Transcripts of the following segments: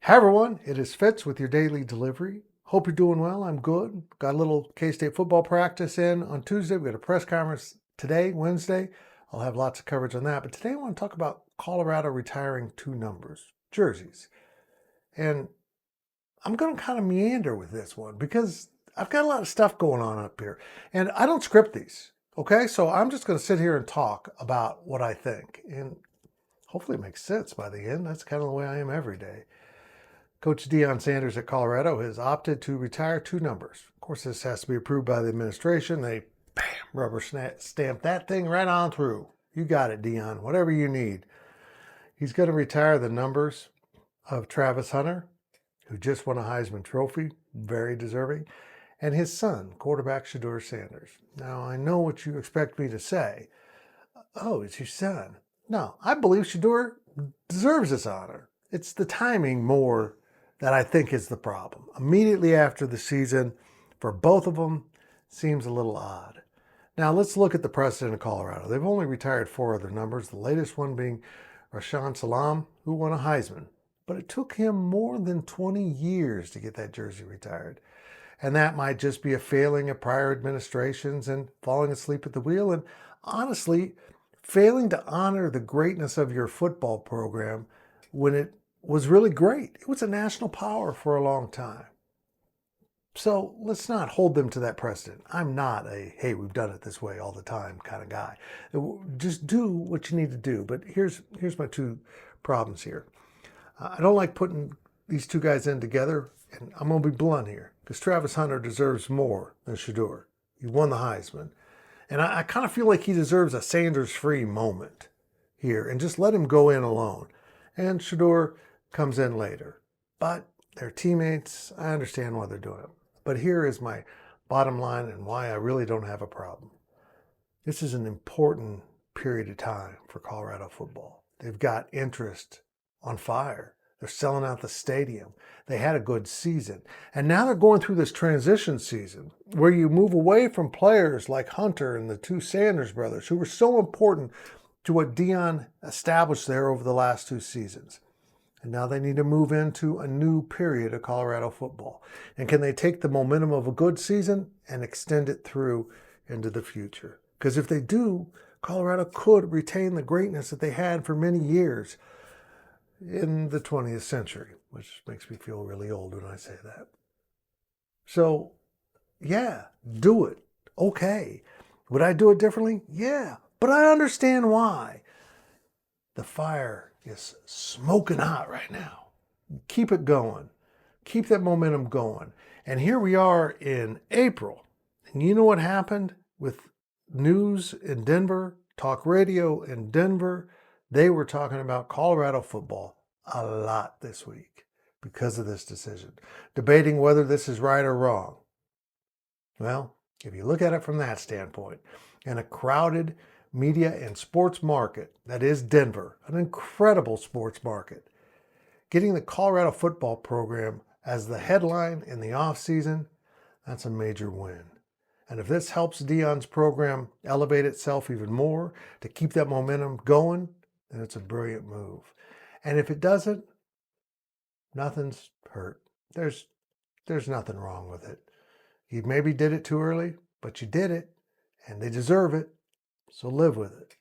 Hi everyone, it is Fitz with your daily delivery. Hope you're doing well. I'm good. Got a little K-State football practice in on Tuesday. We got a press conference today, Wednesday. I'll have lots of coverage on that. But today I want to talk about Colorado retiring 2 numbers, jerseys. And I'm going to kind of meander with this one because I've got a lot of stuff going on up here. And I don't script these, okay? So I'm just going to sit here and talk about what I think. And hopefully it makes sense by the end. That's kind of the way I am every day. Coach Deion Sanders at Colorado has opted to retire 2 numbers. Of course, this has to be approved by the administration. They, bam, rubber stamp that thing right on through. You got it, Deion, whatever you need. He's going to retire the numbers of Travis Hunter, who just won a Heisman Trophy, very deserving, and his son, quarterback Shedeur Sanders. Now, I know what you expect me to say. Oh, it's your son. No, I believe Shedeur deserves this honor. It's the timing more that I think is the problem. Immediately after the season, for both of them, seems a little odd. Now let's look at the precedent of Colorado. They've only retired 4 other numbers, the latest one being Rashaan Salam, who won a Heisman. But it took him more than 20 years to get that jersey retired. And that might just be a failing of prior administrations and falling asleep at the wheel. And honestly, failing to honor the greatness of your football program when it was really great. It was a national power for a long time. So let's not hold them to that precedent. I'm not a, hey, we've done it this way all the time kind of guy. Just do what you need to do. But here's my 2 problems here. I don't like putting these 2 guys in together, and I'm going to be blunt here, because Travis Hunter deserves more than Shedeur. He won the Heisman. And I kind of feel like he deserves a Sanders-free moment here, and just let him go in alone. And Shedeur comes in later. But they're teammates. I understand why they're doing it. But here is my bottom line and why I really don't have a problem. This is an important period of time for Colorado football. They've got interest on fire. They're selling out the stadium. They had a good season. And now they're going through this transition season where you move away from players like Hunter and the 2 Sanders brothers, who were so important to what Deion established there over the last 2 seasons. And now they need to move into a new period of Colorado football. And can they take the momentum of a good season and extend it through into the future? Because if they do, Colorado could retain the greatness that they had for many years in the 20th century, which makes me feel really old when I say that. So, yeah, do it. Okay. Would I do it differently? Yeah. But I understand why. The fire is smoking hot right now. Keep it going. Keep that momentum going. And here we are in April. And you know what happened with news in Denver, talk radio in Denver? They were talking about Colorado football a lot this week because of this decision, debating whether this is right or wrong. Well, if you look at it from that standpoint, in a crowded media and sports market that is Denver, an incredible sports market, getting the Colorado football program as the headline in the offseason, that's a major win. And if this helps Deion's program elevate itself even more to keep that momentum going, then it's a brilliant move. And if it doesn't, nothing's hurt. There's nothing wrong with it. You maybe did it too early, but you did it, and they deserve it. So live with it.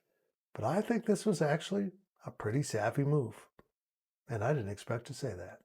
But I think this was actually a pretty savvy move. And I didn't expect to say that.